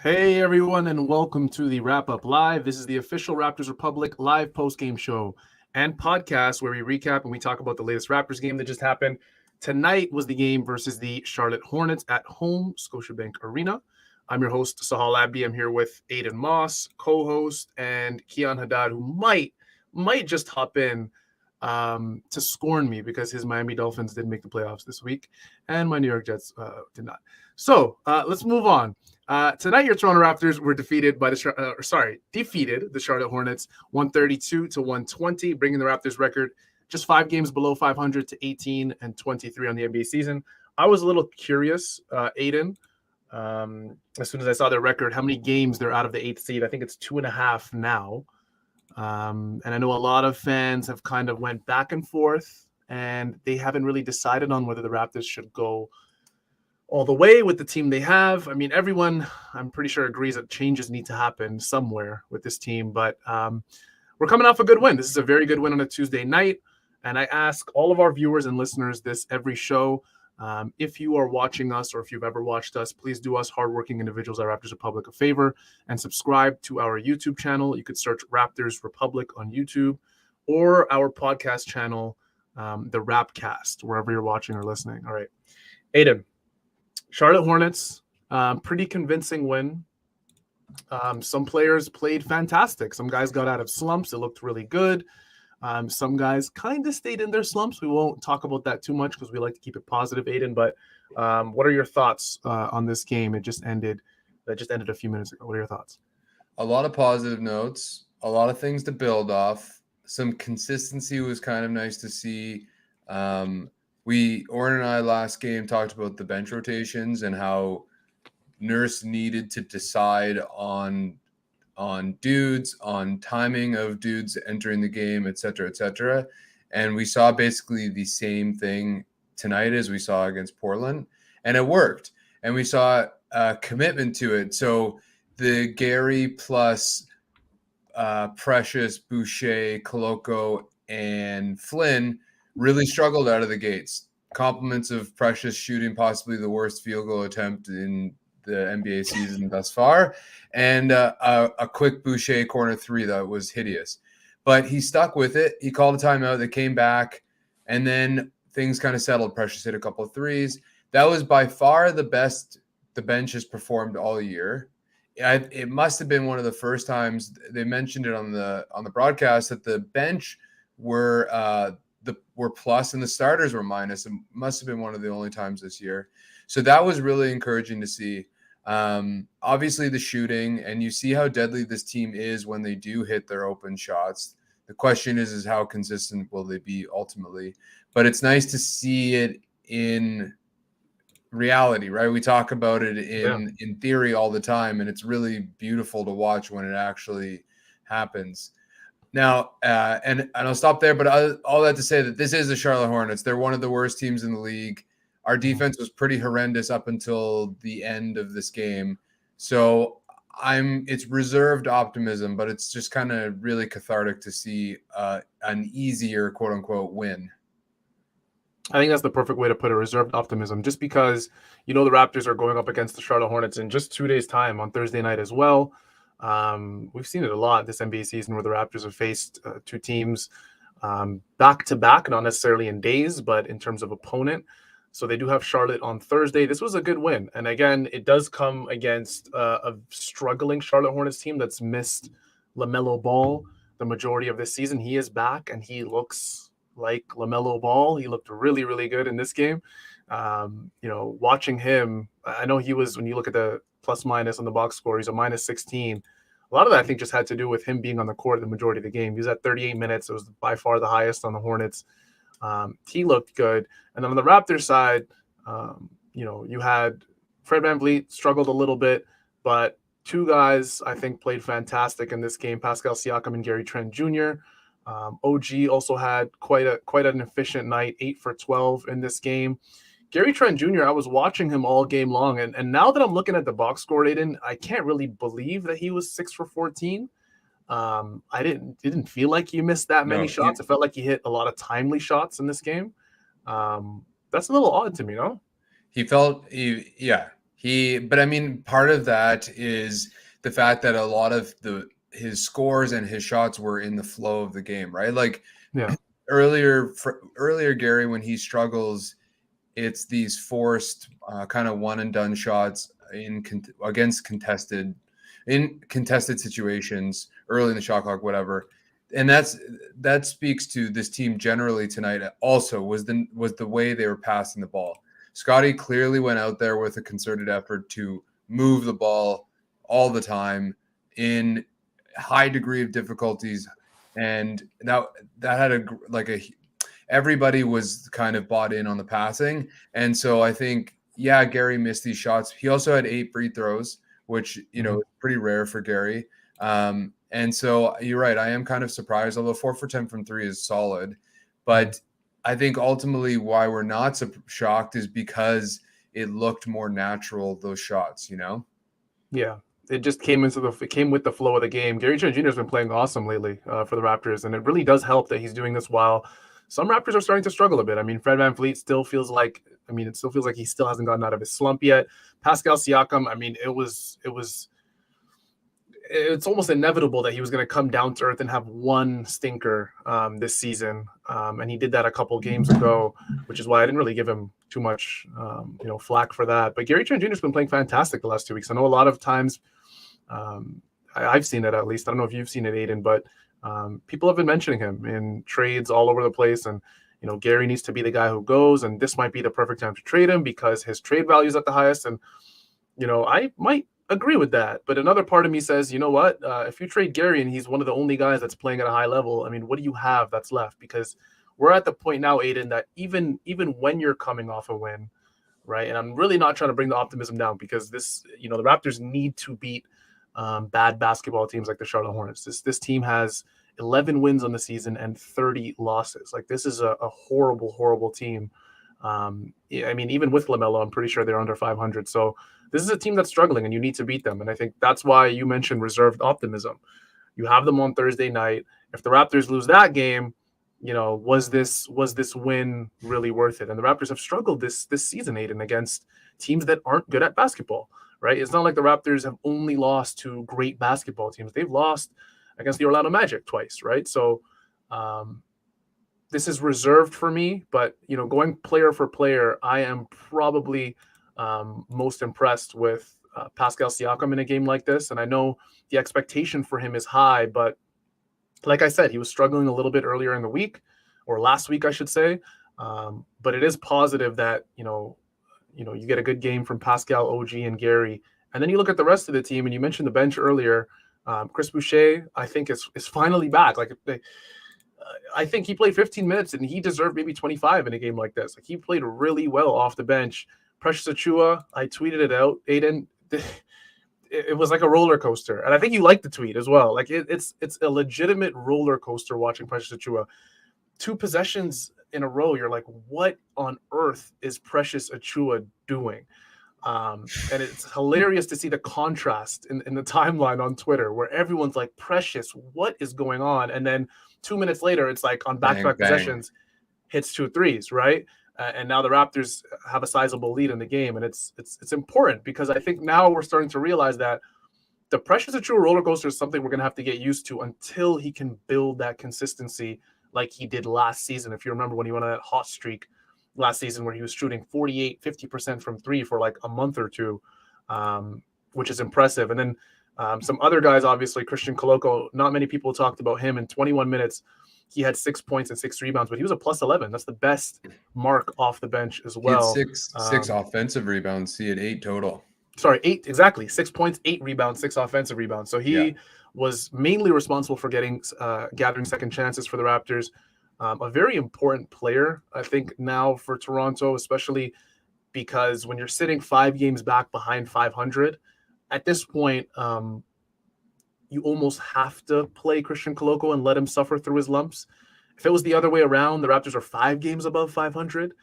Hey everyone, and welcome to the Wrap Up Live. This is the official Raptors Republic live post-game show and podcast where we recap and we talk about the latest Raptors game that just happened. Tonight was the game versus the Charlotte Hornets at home, Scotiabank Arena. I'm your host, Sahal Abdi. I'm here with Aiden Moss, co-host, and Keon Haddad, who might just hop in to scorn me because his Miami Dolphins didn't make the playoffs this week, and my New York Jets did not. So let's move on. Tonight, your Toronto Raptors were defeated the Charlotte Hornets 132-120, bringing the Raptors record just 5 games below 500 to 18-23 on the NBA season. I was a little curious, Aiden, as soon as I saw their record, how many games they're out of the 8th seed. I think it's 2.5 now. And I know a lot of fans have kind of went back and forth, and they haven't really decided on whether the Raptors should go all the way with the team they have. I mean, everyone, I'm pretty sure, agrees that changes need to happen somewhere with this team. But we're coming off a good win. This is a very good win on a Tuesday night. And I ask all of our viewers and listeners this every show. If you are watching us or if you've ever watched us, please do us hardworking individuals at Raptors Republic a favor and subscribe to our YouTube channel. You could search Raptors Republic on YouTube or our podcast channel, the Rapcast, wherever you're watching or listening. All right. Aiden, Charlotte Hornets, pretty convincing win. Some players played fantastic. Some guys got out of slumps. It looked really good. Some guys kind of stayed in their slumps. We won't talk about that too much because we like to keep it positive, Aiden. But what are your thoughts on this game? That just ended a few minutes ago. What are your thoughts? A lot of positive notes, a lot of things to build off. Some consistency was kind of nice to see. Oren and I last game talked about the bench rotations and how Nurse needed to decide on dudes, on timing of dudes entering the game, et cetera, et cetera. And we saw basically the same thing tonight as we saw against Portland, and it worked. And we saw a commitment to it. So the Gary plus Precious, Boucher, Coloco, and Flynn really struggled out of the gates. Compliments of Precious shooting possibly the worst field goal attempt in the NBA season thus far, and a quick Boucher corner three that was hideous. But he stuck with it. He called a timeout. They came back, and then things kind of settled. Precious hit a couple of threes. That was by far the best the bench has performed all year. It must have been one of the first times they mentioned it on the broadcast that the bench were plus and the starters were minus. It must have been one of the only times this year. So that was really encouraging to see. Obviously the shooting, and you see how deadly this team is when they do hit their open shots. The question is how consistent will they be ultimately? But it's nice to see it in reality, right? We talk about it in theory all the time, and it's really beautiful to watch when it actually happens. Now, and I'll stop there, but all that to say that this is the Charlotte Hornets. They're one of the worst teams in the league. Our defense was pretty horrendous up until the end of this game. So it's reserved optimism, but it's just kind of really cathartic to see an easier quote unquote win. I think that's the perfect way to put it, reserved optimism, just because, the Raptors are going up against the Charlotte Hornets in just 2 days' time on Thursday night as well. We've seen it a lot this NBA season where the Raptors have faced two teams back to back, not necessarily in days, but in terms of opponent. So they do have Charlotte on Thursday. This was a good win. And again, it does come against a struggling Charlotte Hornets team that's missed LaMelo Ball the majority of this season. He is back and he looks like LaMelo Ball. He looked really, really good in this game. Watching him, I know he was, when you look at the plus minus on the box score, he's a minus 16. A lot of that, I think, just had to do with him being on the court the majority of the game. He was at 38 minutes. It was by far the highest on the Hornets. He looked good. And then on the Raptors side, you had Fred VanVleet struggled a little bit, but two guys I think played fantastic in this game, Pascal Siakam and Gary Trent Jr. OG also had quite an efficient night, 8 for 12 in this game. Gary Trent Jr., I was watching him all game long, and now that I'm looking at the box score, Aiden, I can't really believe that he was 6 for 14. I didn't feel like he missed that many shots. It felt like he hit a lot of timely shots in this game. That's a little odd to me, no? He But I mean, part of that is the fact that a lot of his scores and his shots were in the flow of the game, right? Like Yeah. earlier, Gary, when he struggles, it's these forced kind of one and done shots against contested situations early in the shot clock, whatever. And that speaks to this team generally tonight. Also, was the way they were passing the ball. Scotty clearly went out there with a concerted effort to move the ball all the time in high degree of difficulties, and that had everybody was kind of bought in on the passing. And so I think, yeah, Gary missed these shots. He also had 8 free throws, which, is pretty rare for Gary. And so you're right. I am kind of surprised, although 4 for 10 from 3 is solid. But I think ultimately why we're not so shocked is because it looked more natural, those shots, Yeah. It just came with the flow of the game. Gary Trent Jr. has been playing awesome lately for the Raptors, and it really does help that he's doing this while some Raptors are starting to struggle a bit. I mean, Fred VanVleet still feels like he still hasn't gotten out of his slump yet. Pascal Siakam, I mean, it's almost inevitable that he was going to come down to earth and have one stinker this season, and he did that a couple games ago, which is why I didn't really give him too much flack for that. But Gary Trent Jr. has been playing fantastic the last 2 weeks. I know a lot of times I've seen it, at least. I don't know if you've seen it, Aiden, but people have been mentioning him in trades all over the place, and Gary needs to be the guy who goes, and this might be the perfect time to trade him because his trade value is at the highest. And I might agree with that, but another part of me says, you know what, if you trade Gary and he's one of the only guys that's playing at a high level, I mean, what do you have that's left? Because we're at the point now, Aiden, that even when you're coming off a win, right, and I'm really not trying to bring the optimism down, because this, the Raptors need to beat bad basketball teams like the Charlotte Hornets. This team has 11 wins on the season and 30 losses. Like, this is a horrible team. I mean, even with LaMelo, I'm pretty sure they're under 500. So this is a team that's struggling, and you need to beat them. And I think that's why you mentioned reserved optimism. You have them on Thursday night. If the Raptors lose that game, was this win really worth it? And the Raptors have struggled this season, Aiden, against teams that aren't good at basketball, right? It's not like the Raptors have only lost to great basketball teams. They've lost against the Orlando Magic twice, right? So this is reserved for me, but going player for player, I am probably most impressed with Pascal Siakam in a game like this. And I know the expectation for him is high, but like I said, he was struggling a little bit earlier in the week, or last week, I should say. But it is positive that you get a good game from Pascal, OG, and Gary, and then you look at the rest of the team, and you mentioned the bench earlier. Chris Boucher, I think, is finally back. Like, I think he played 15 minutes, and he deserved maybe 25 in a game like this. Like, he played really well off the bench. Precious Achiuwa, I tweeted it out, Aiden. It was like a roller coaster, and I think you liked the tweet as well. Like, it's a legitimate roller coaster watching Precious Achiuwa. 2 possessions in a row, you're like, what on earth is Precious Achiuwa doing? And it's hilarious to see the contrast in the timeline on Twitter, where everyone's like, Precious, what is going on? And then 2 minutes later, it's like on back-to-back possessions, hits 2 threes, right? And now the Raptors have a sizable lead in the game, and it's important, because I think now we're starting to realize that the Precious Achiuwa roller coaster is something we're going to have to get used to until he can build that consistency like he did last season. If you remember when he went on that hot streak last season where he was shooting 48-50% from 3 for like a month or two, which is impressive. And then some other guys, obviously, Christian Koloko, not many people talked about him. In 21 minutes, he had 6 points and 6 rebounds, but he was a plus 11. That's the best mark off the bench as well. He had six offensive rebounds. He had 8 total. Sorry, 8, exactly. 6 points, 8 rebounds, 6 offensive rebounds. So he was mainly responsible for gathering second chances for the Raptors. A very important player, I think, now for Toronto, especially because when you're sitting 5 games back behind 500, at this point, you almost have to play Christian Koloko and let him suffer through his lumps. If it was the other way around, the Raptors are 5 games above 500.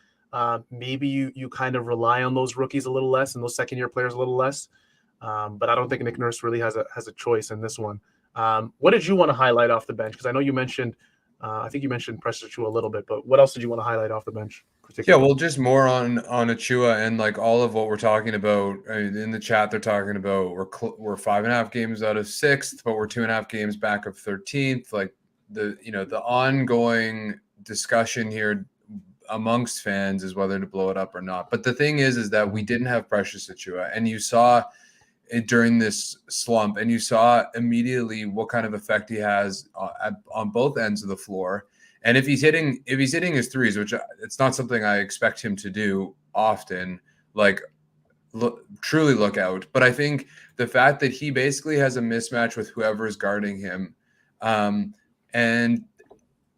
Maybe you kind of rely on those rookies a little less and those second-year players a little less. But I don't think Nick Nurse really has a choice in this one. What did you want to highlight off the bench? Because I know you mentioned, I think you mentioned Precious Achiuwa a little bit, but what else did you want to highlight off the bench? Yeah, well, just more on Achiuwa and like all of what we're talking about. I mean, in the chat, they're talking about we're 5.5 games out of 6th, but we're 2.5 games back of 13th. Like the ongoing discussion here amongst fans is whether to blow it up or not. But the thing is that we didn't have Precious Achiuwa, and you saw it during this slump, and you saw immediately what kind of effect he has on both ends of the floor. And if he's hitting his threes, which it's not something I expect him to do often, like truly look out. But I think the fact that he basically has a mismatch with whoever is guarding him, and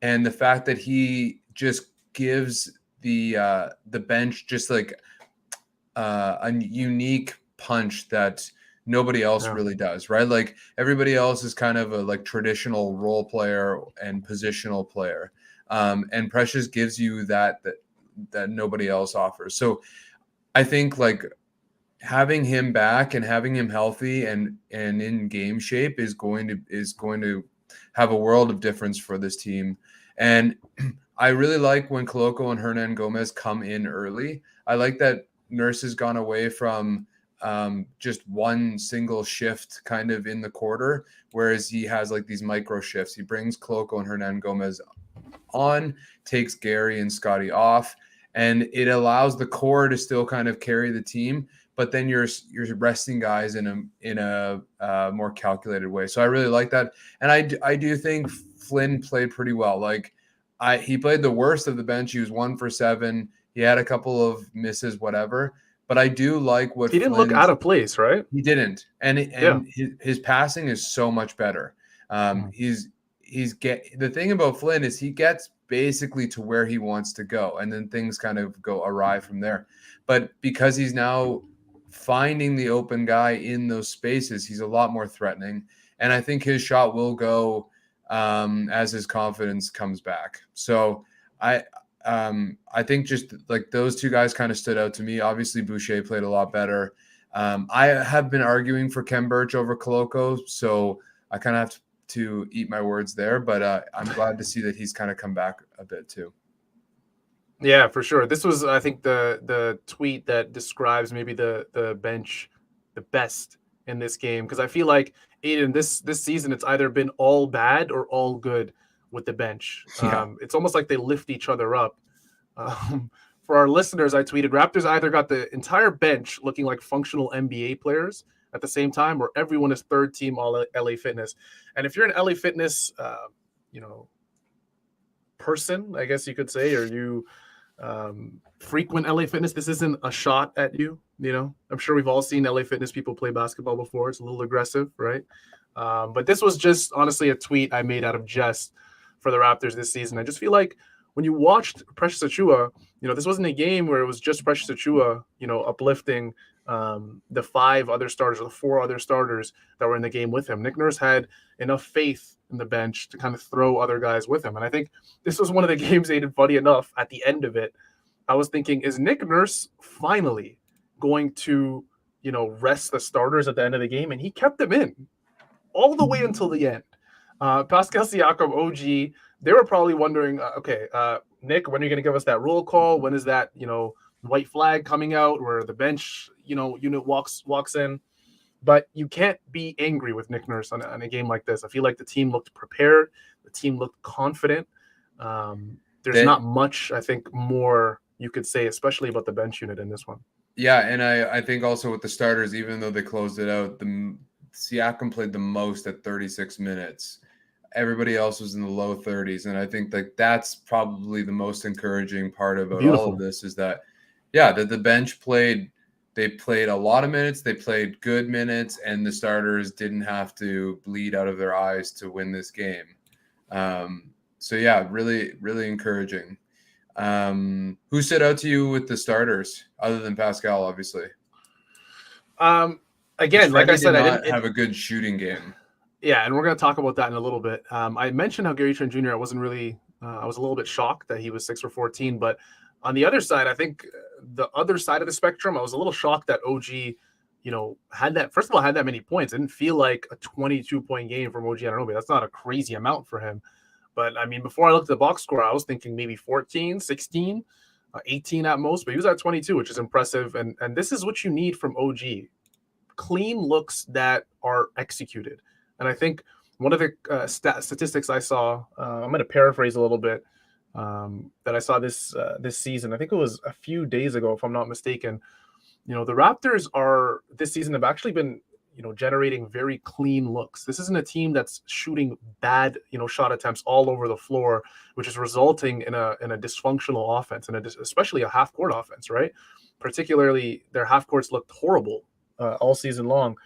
the fact that he just gives the bench just like a unique punch that nobody else really does, right? Like everybody else is kind of a like traditional role player and positional player, and Precious gives you that nobody else offers. So I think like having him back and having him healthy and in game shape is going to have a world of difference for this team. And I really like when Koloko and Hernan Gomez come in early. I like that Nurse has gone away from just one single shift kind of in the quarter, whereas he has like these micro shifts. He brings Koloko and Hernan Gomez on, takes Gary and Scotty off, and it allows the core to still kind of carry the team, but then you're resting guys in a more calculated way. So I really like that, and I do think Flynn played pretty well. Like he played the worst of the bench. He was 1 for 7. He had a couple of misses, whatever. But I do like what he didn't look out of place, right? He didn't, and his passing is so much better. The thing about Flynn is he gets basically to where he wants to go, and then things kind of go awry from there. But because he's now finding the open guy in those spaces, he's a lot more threatening, and I think his shot will go as his confidence comes back. So I think just like those two guys kind of stood out to me. Obviously, Boucher played a lot better. I have been arguing for Kem Birch over Koloko, so I kind of have to eat my words there. But I'm glad to see that he's kind of come back a bit too. Yeah, for sure. This was, I think, the tweet that describes maybe the bench the best in this game, because I feel like Aiden, this season, it's either been all bad or all good with the bench. It's almost like they lift each other up. For our listeners, I tweeted Raptors either got the entire bench looking like functional NBA players at the same time, or everyone is third team all LA Fitness. And if you're an LA Fitness, person, I guess you could say, or you frequent LA Fitness, this isn't a shot at you. I'm sure we've all seen LA Fitness people play basketball before. It's a little aggressive, right? But this was just honestly a tweet I made out of jest for the Raptors this season. I just feel like when you watched Precious Achiuwa, this wasn't a game where it was just Precious Achiuwa, uplifting the 5 other starters or the 4 other starters that were in the game with him. Nick Nurse had enough faith in the bench to kind of throw other guys with him. And I think this was one of the games, Aiden, funny enough, at the end of it, I was thinking, is Nick Nurse finally going to, rest the starters at the end of the game? And he kept them in all the way until the end. Pascal Siakam, OG, they were probably wondering, Nick, when are you going to give us that roll call? When is that, white flag coming out where the bench, unit walks in? But you can't be angry with Nick Nurse on a game like this. I feel like the team looked prepared. The team looked confident. There's not much, I think, more you could say, especially about the bench unit in this one. Yeah, and I think also with the starters, even though they closed it out, Siakam played the most at 36 minutes. Everybody else was in the low 30s, and I think that's probably the most encouraging part about all of this is that, that the bench played. They played a lot of minutes. They played good minutes, and the starters didn't have to bleed out of their eyes to win this game. So yeah, really, really encouraging. Who stood out to you with the starters other than Pascal, obviously? Again, like I said, I didn't have a good shooting game. Yeah, and we're going to talk about that in a little bit. I mentioned how Gary Trent Jr. I wasn't really I was a little bit shocked that he was 6 for 14, but on the other side, I think the other side of the spectrum, I was a little shocked that OG, had that many points. It didn't feel like a 22-point game from OG Anunoby. That's not a crazy amount for him. But I mean, before I looked at the box score, I was thinking maybe 14, 16. 18 at most, but he was at 22, which is impressive. And this is what you need from OG: clean looks that are executed. And I think one of the statistics I saw, I'm going to paraphrase a little bit, that I saw this season. I think it was a few days ago, if I'm not mistaken. The Raptors are this season have actually been generating very clean looks. This isn't a team that's shooting bad shot attempts all over the floor, which is resulting in a dysfunctional offense, and especially a half court offense, right? Particularly their half courts looked horrible all season long.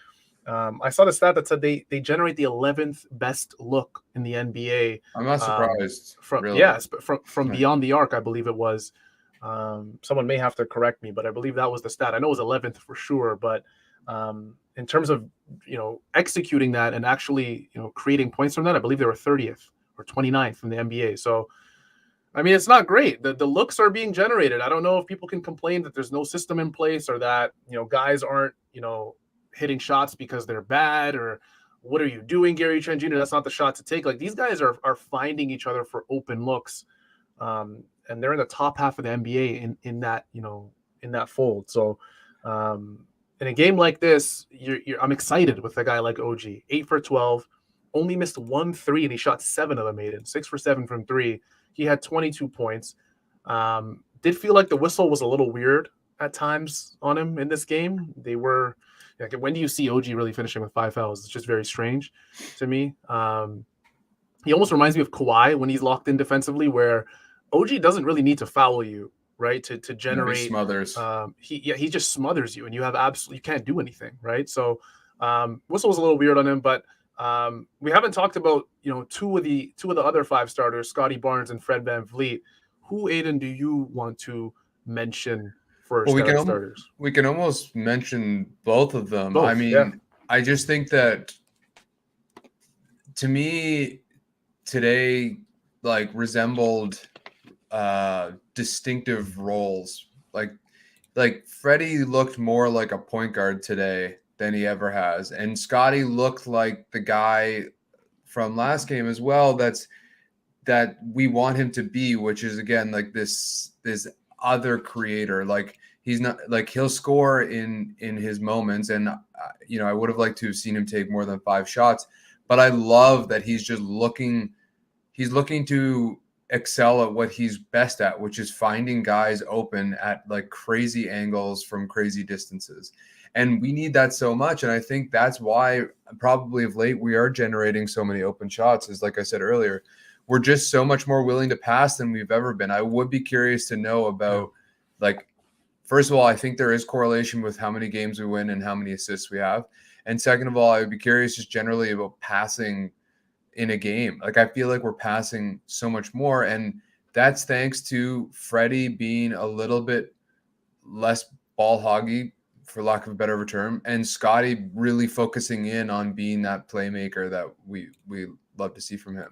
I saw the stat that said they generate the 11th best look in the NBA. I'm not surprised. From really. Yes, but from beyond the arc, I believe it was. Someone may have to correct me, but I believe that was the stat. I know it was 11th for sure, but in terms of executing that and actually creating points from that, I believe they were 30th or 29th from the NBA. So I mean, it's not great. The looks are being generated. I don't know if people can complain that there's no system in place, or that guys aren't hitting shots because they're bad, or what are you doing, Gary Trent Jr.? That's not the shot to take. Like, these guys are finding each other for open looks, and they're in the top half of the NBA in that in that fold. So in a game like this, I'm excited with a guy like OG. 8 for 12, only missed 1 3, and he shot 7 of them made it. 6 for 7 from 3. He had 22 points. Did feel like the whistle was a little weird at times on him in this game. They were like, when do you see OG really finishing with 5 fouls? It's just very strange to me. He almost reminds me of Kawhi when he's locked in defensively, where OG doesn't really need to foul you, right? To generate he smothers. He just smothers you, and you can't do anything, right? So whistle was a little weird on him, but we haven't talked about two of the other 5 starters, Scotty Barnes and Fred VanVleet. Who, Aiden, do you want to mention first? Well, starters. We can almost mention both of them. Both, I mean, yeah. I just think that, to me, today resembled distinctive roles. Like Freddie looked more like a point guard today than he ever has, and Scotty looked like the guy from last game as well that we want him to be, which is, again, like this other creator. Like, he's not, like, he'll score in his moments, and I would have liked to have seen him take more than 5 shots, but I love that he's looking to excel at what he's best at, which is finding guys open at crazy angles from crazy distances. And we need that so much. And I think that's why probably of late we are generating so many open shots, is, like I said earlier, we're just so much more willing to pass than we've ever been. I would be curious to know about, first of all, I think there is correlation with how many games we win and how many assists we have. And second of all, I would be curious just generally about passing in a game. I feel like we're passing so much more, and that's thanks to Freddie being a little bit less ball hoggy, for lack of a better term, and Scotty really focusing in on being that playmaker that we love to see from him.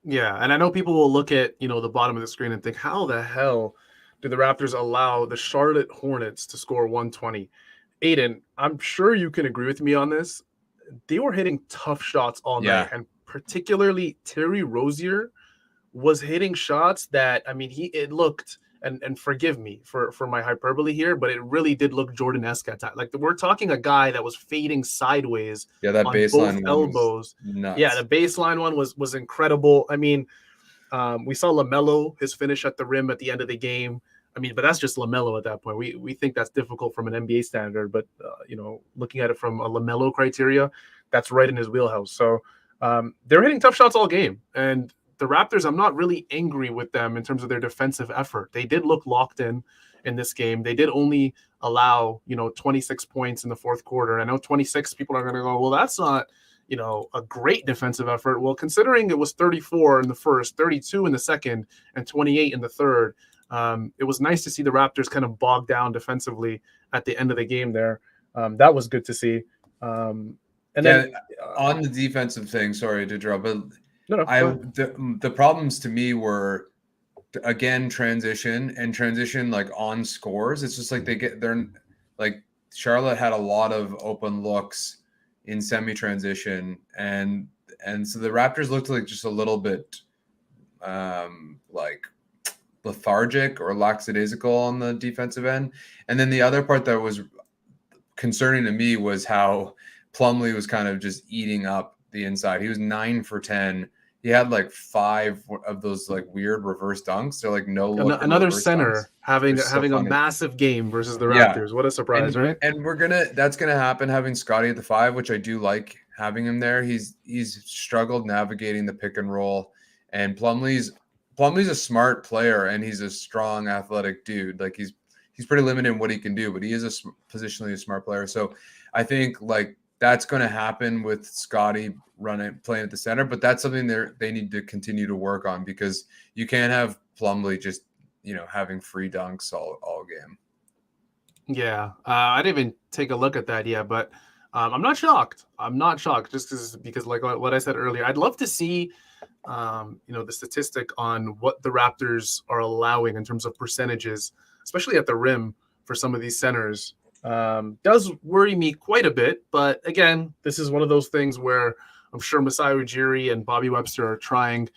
Yeah, and I know people will look at the bottom of the screen and think, how the hell do the Raptors allow the Charlotte Hornets to score 120? Aiden, I'm sure you can agree with me on this. They were hitting tough shots all night, and particularly Terry Rozier was hitting shots that, I mean, it looked, and forgive me for my hyperbole here, but it really did look Jordan-esque at times. We're talking a guy that was fading sideways. Yeah, that on baseline both elbows. Nuts. Yeah, the baseline one was incredible. I mean, we saw LaMelo, his finish at the rim at the end of the game. I mean, but that's just LaMelo at that point. We think that's difficult from an NBA standard, but looking at it from a LaMelo criteria, that's right in his wheelhouse. So they're hitting tough shots all game, and the Raptors, I'm not really angry with them in terms of their defensive effort. They did look locked in this game. They did only allow 26 points in the fourth quarter. I know 26 people are going to go, well, that's not a great defensive effort. Well, considering it was 34 in the first, 32 in the second, and 28 in the third. It was nice to see the Raptors kind of bogged down defensively at the end of the game there. That was good to see. And then on the defensive thing, sorry to interrupt, but no, the problems to me were, again, transition on scores. It's just they're Charlotte had a lot of open looks in semi-transition, and so the Raptors looked just a little bit lethargic or lackadaisical on the defensive end. And then the other part that was concerning to me was how Plumlee was kind of just eating up the inside. He was 9 for 10. He had like 5 of those like weird reverse dunks. They're like no look. Another reverse center dunks. having a massive game versus the Yeah. Raptors. What a surprise, right? And that's gonna happen having Scotty at the 5, which I do like having him there. He's struggled navigating the pick and roll, and Plumlee's a smart player and he's a strong athletic dude. Like he's pretty limited in what he can do, but he is positionally a smart player. So I think like that's going to happen with Scotty playing at the center, but that's something they need to continue to work on, because you can't have Plumlee just, having free dunks all game. Yeah, I didn't even take a look at that yet, but I'm not shocked. I'm not shocked just because like what I said earlier, I'd love to see, the statistic on what the Raptors are allowing in terms of percentages, especially at the rim for some of these centers. Does worry me quite a bit, but again, this is one of those things where I'm sure Masai Ujiri and Bobby Webster are trying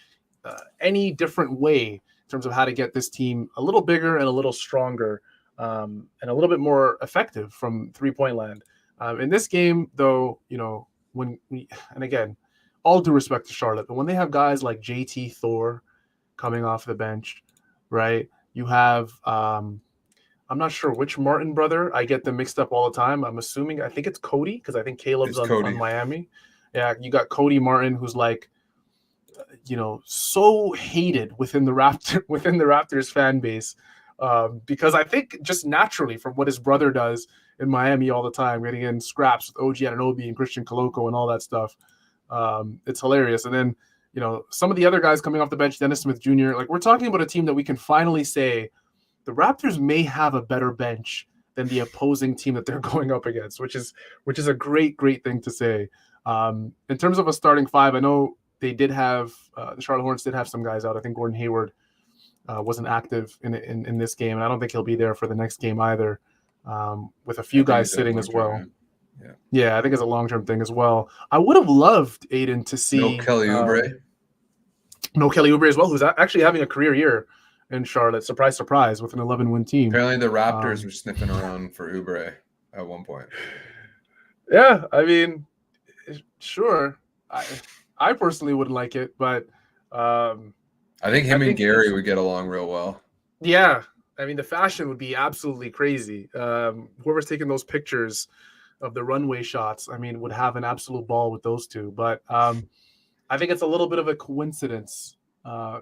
any different way in terms of how to get this team a little bigger and a little stronger, and a little bit more effective from 3-point land. In this game, though, and again, all due respect to Charlotte, but when they have guys like JT Thor coming off the bench, right? You have I'm not sure which Martin brother. I get them mixed up all the time. I think it's Cody, because I think Caleb's on Miami. Yeah, you got Cody Martin, who's like, so hated within the Raptors fan base, because I think just naturally from what his brother does in Miami all the time, getting in scraps with OG Anunoby and Christian Koloko and all that stuff. It's hilarious. And then, some of the other guys coming off the bench, Dennis Smith Jr., like we're talking about a team that we can finally say the Raptors may have a better bench than the opposing team that they're going up against, which is a great thing to say. In terms of a starting 5, I know they did have the Charlotte Hornets did have some guys out. I think Gordon Hayward wasn't active in this game, and I don't think he'll be there for the next game either, with a few guys sitting as well. Yeah, I think it's a long-term thing as well. I would have loved, Aiden, to see no Kelly Oubre as well, who's actually having a career year in Charlotte. Surprise, surprise, with an 11-win team. Apparently the Raptors were sniffing around for Oubre at one point. Yeah, I mean, sure. I personally wouldn't like it, but I think him and Gary would get along real well. Yeah, I mean, the fashion would be absolutely crazy. Whoever's taking those pictures of the runway shots, I mean, would have an absolute ball with those two. But I think it's a little bit of a coincidence,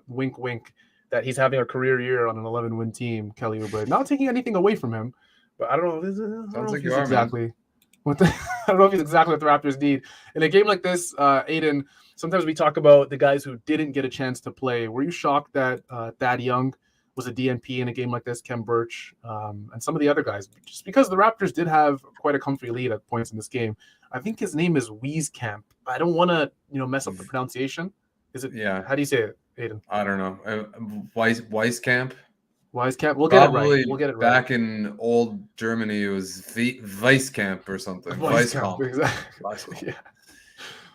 wink, wink, that he's having a career year on an 11-win team, Kelly Oubre. Not taking anything away from him, but I don't know. Sounds like you are, exactly. I don't know if he's exactly what the Raptors need. In a game like this, Aiden, sometimes we talk about the guys who didn't get a chance to play. Were you shocked that Thad Young was a DNP in a game like this, Kem Birch, and some of the other guys? Just because the Raptors did have quite a comfy lead at points in this game. I think his name is Wieskamp. I don't want to, mess up the pronunciation. Is it? Yeah. How do you say it, Aiden? I don't know. Weiskamp. Weiskamp. We'll get it right. We'll get it right. Back in old Germany, it was Weiskamp or something. Weiskamp. Exactly.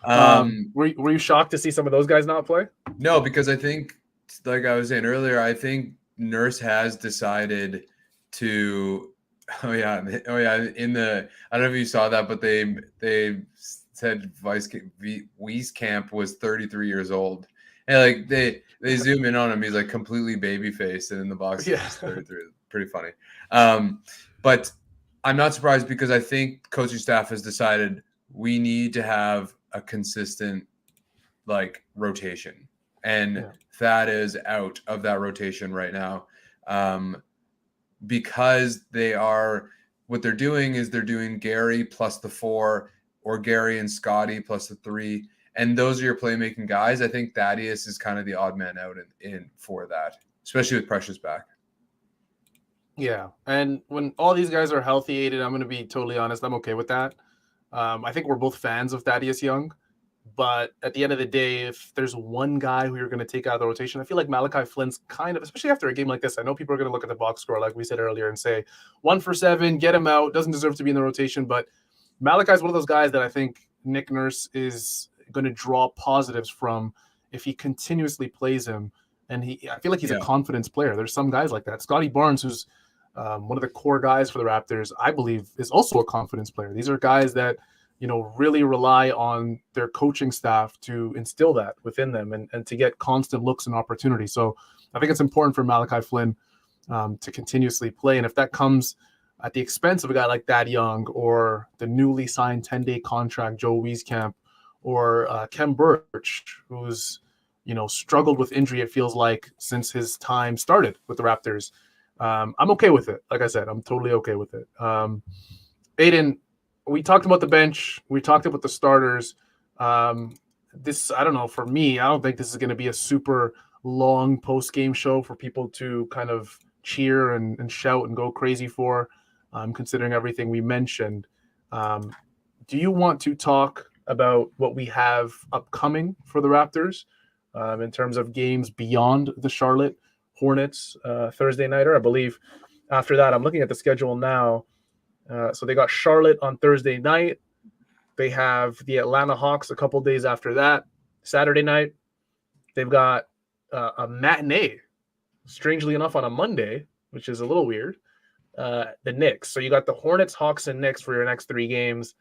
Yeah. Were you shocked to see some of those guys not play? No, because I think, like I was saying earlier, I think Nurse has decided to. Oh yeah. I don't know if you saw that, but they said Wieskamp was 33 years old. And like they zoom in on him, he's like completely baby faced, and in the box he's 33. Pretty funny. But I'm not surprised, because I think coaching staff has decided we need to have a consistent like rotation, and Thad is out of that rotation right now, because what they're doing is they're doing Gary plus the 4, or Gary and Scotty plus the 3. And those are your playmaking guys. I think Thaddeus is kind of the odd man out in for that, especially with Precious back. Yeah, and when all these guys are healthy, Aiden, I'm going to be totally honest, I'm okay with that. I think we're both fans of Thaddeus Young, but at the end of the day, if there's one guy who you're going to take out of the rotation, I feel like Malachi Flynn's kind of, especially after a game like this, I know people are going to look at the box score, like we said earlier, and say 1 for 7, get him out, doesn't deserve to be in the rotation. But Malachi's one of those guys that I think Nick Nurse is going to draw positives from if he continuously plays him And I feel like he's a Yeah. confidence player. There's some guys like that. Scotty Barnes, who's one of the core guys for the Raptors, I believe is also a confidence player. These are guys that, really rely on their coaching staff to instill that within them and to get constant looks and opportunities. So I think it's important for Malachi Flynn to continuously play. And if that comes at the expense of a guy like Thad Young or the newly signed 10-day contract Joe Wieskamp or Kem Birch, who's struggled with injury, it feels like, since his time started with the Raptors, I'm okay with it. Like I said, I'm totally okay with it. Aiden, we talked about the bench. We talked about the starters. This, I don't know, for me, I don't think this is going to be a super long post-game show for people to kind of cheer and shout and go crazy for, considering everything we mentioned. Do you want to talk about what we have upcoming for the Raptors in terms of games beyond the Charlotte Hornets Thursday nighter? I believe after that, I'm looking at the schedule now. So they got Charlotte on Thursday night. They have the Atlanta Hawks a couple days after that, Saturday night. They've got a matinee, strangely enough, on a Monday, which is a little weird. The Knicks. So you got the Hornets, Hawks, and Knicks for your next 3 games.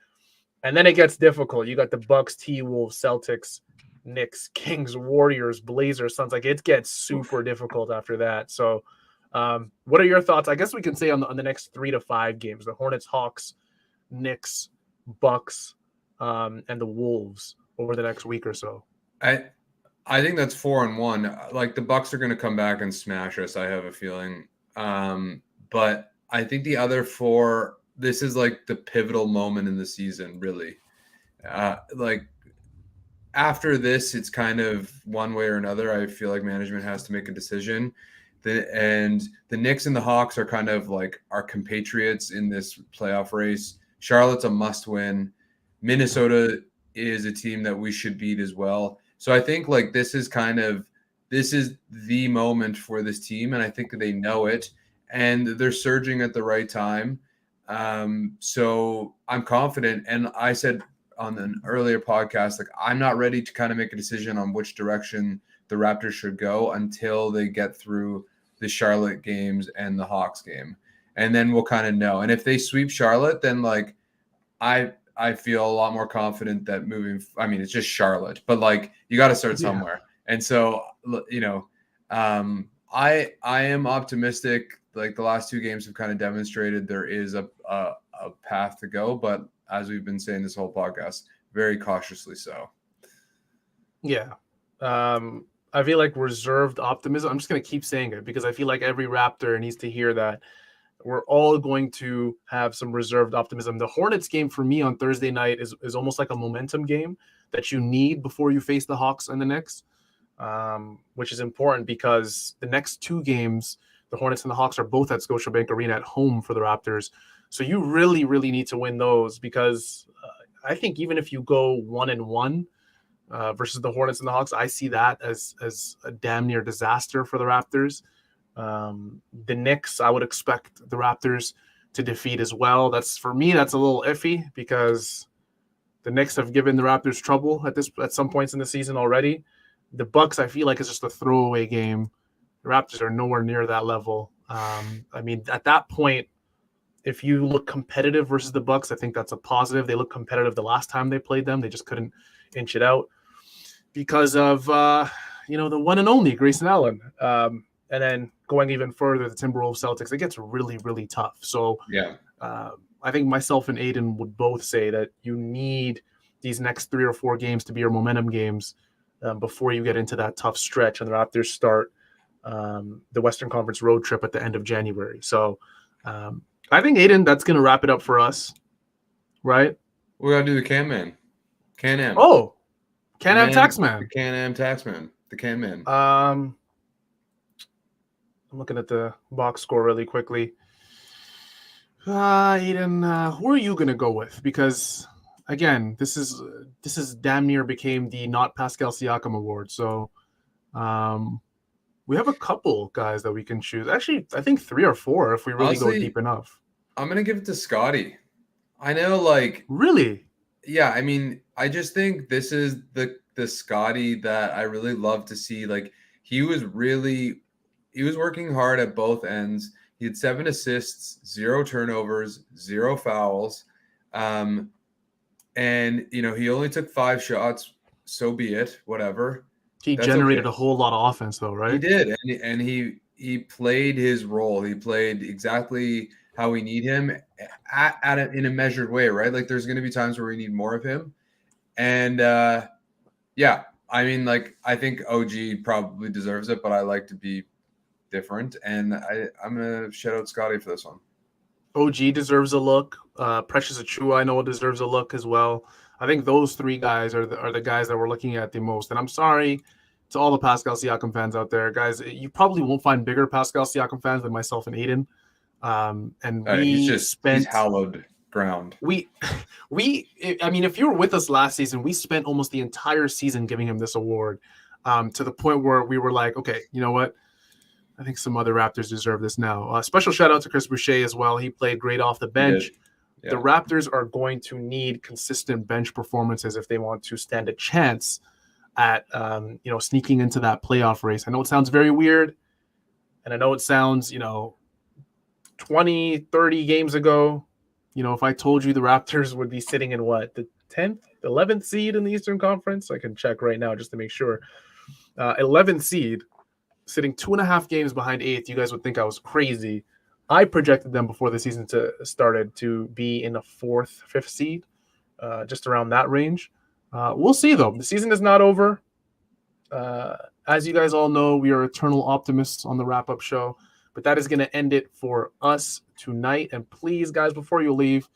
And then it gets difficult. You got the Bucks, T-Wolves, Celtics, Knicks, Kings, Warriors, Blazers, Suns. Like, it gets super difficult after that. So what are your thoughts? I guess we can say on the next 3 to 5 games, the Hornets, Hawks, Knicks, Bucks, and the Wolves over the next week or so. I think that's 4-1. Like, the Bucks are going to come back and smash us, I have a feeling. But I think the other 4, this is like the pivotal moment in the season, really. Like, after this, it's kind of one way or another. I feel like management has to make a decision. And the Knicks and the Hawks are kind of like our compatriots in this playoff race. Charlotte's a must-win. Minnesota is a team that we should beat as well. So I think like this is the moment for this team, and I think that they know it, and they're surging at the right time. So I'm confident, and I said on an earlier podcast, like, I'm not ready to kind of make a decision on which direction the Raptors should go until they get through the Charlotte games and the Hawks game. And then we'll kind of know. And if they sweep Charlotte, then like I feel a lot more confident that it's just Charlotte, but like you got to start somewhere. And so, I am optimistic. Like, the last 2 games have kind of demonstrated there is a path to go, but as we've been saying this whole podcast, very cautiously so. Yeah. I feel like reserved optimism. I'm just going to keep saying it because I feel like every Raptor needs to hear that. We're all going to have some reserved optimism. The Hornets game for me on Thursday night is almost like a momentum game that you need before you face the Hawks and the Knicks, which is important because the next 2 games, the Hornets and the Hawks, are both at Scotiabank Arena at home for the Raptors. So you really, really need to win those because I think even if you go 1-1 versus the Hornets and the Hawks, I see that as a damn near disaster for the Raptors. The Knicks, I would expect the Raptors to defeat as well. For me, that's a little iffy because the Knicks have given the Raptors trouble at some points in the season already. The Bucks, I feel like, is just a throwaway game. The Raptors are nowhere near that level. At that point, if you look competitive versus the Bucks, I think that's a positive. They looked competitive the last time they played them. They just couldn't inch it out because of the one and only Grayson Allen. And then going even further, the Timberwolves Celtics, it gets really, really tough. So yeah, I think myself and Aiden would both say that you need these next 3 or 4 games to be your momentum games before you get into that tough stretch and the Raptors start the Western Conference road trip at the end of January. So I think, Aiden, that's going to wrap it up for us, right? we gotta do the Can-Man. Can-Am. Oh, Can-Am Taxman. The Can-Am Taxman. The Can-Man. I'm looking at the box score really quickly. Aiden, who are you going to go with? Because, again, this is damn near became the not Pascal Siakam award. So we have a couple guys that we can choose. Actually, I think 3 or 4 if we really go deep enough. I'm going to give it to Scotty. I know, like... Really? Yeah, I just think this is the Scotty that I really love to see. Like, he was working hard at both ends. He had 7 assists, 0 turnovers, 0 fouls. And, he only took 5 shots. So be it, whatever. He That's generated okay. a whole lot of offense, though, right? He did. And he played his role. He played exactly how we need him in a measured way, right? Like there's going to be times where we need more of him. And yeah, I mean, like I think OG probably deserves it, but I like to be different. And I'm going to shout out Scotty for this one. OG deserves a look. Precious Achiuwa, I know, deserves a look as well. I think those 3 guys are the guys that we're looking at the most. And I'm sorry to all the Pascal Siakam fans out there, guys. You probably won't find bigger Pascal Siakam fans than myself and Aiden. And he's hallowed ground. I mean, if you were with us last season, we spent almost the entire season giving him this award, to the point where we were like, okay, you know what? I think some other Raptors deserve this now. Special shout out to Chris Boucher as well. He played great off the bench. Yeah. The Raptors are going to need consistent bench performances if they want to stand a chance at sneaking into that playoff race. I know it sounds very weird, and I know it sounds 20, 30 games ago, if I told you the Raptors would be sitting in the 10th, 11th seed in the Eastern Conference, I can check right now just to make sure. 11th seed, sitting 2.5 games behind 8th, you guys would think I was crazy. I projected them before the season started to be in a 4th, 5th seed, just around that range. We'll see, though. The season is not over. As you guys all know, we are eternal optimists on the wrap-up show, but that is going to end it for us tonight. And please, guys, before you leave,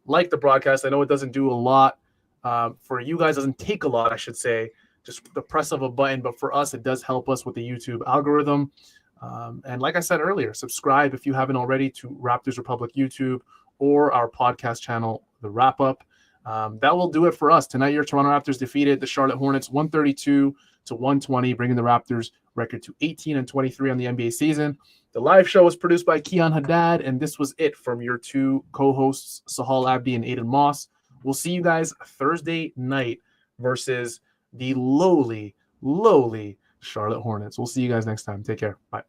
like the broadcast. I know it doesn't do a lot. For you guys, it doesn't take a lot, I should say, just the press of a button. But for us, it does help us with the YouTube algorithm. And like I said earlier, subscribe if you haven't already to Raptors Republic YouTube or our podcast channel, The Wrap Up. That will do it for us. Tonight, your Toronto Raptors defeated the Charlotte Hornets 132-120, bringing the Raptors record to 18-23 on the NBA season. The live show was produced by Keon Haddad, and this was it from your 2 co-hosts, Sahal Abdi and Aiden Moss. We'll see you guys Thursday night versus the lowly Charlotte Hornets. We'll see you guys next time. Take care. Bye.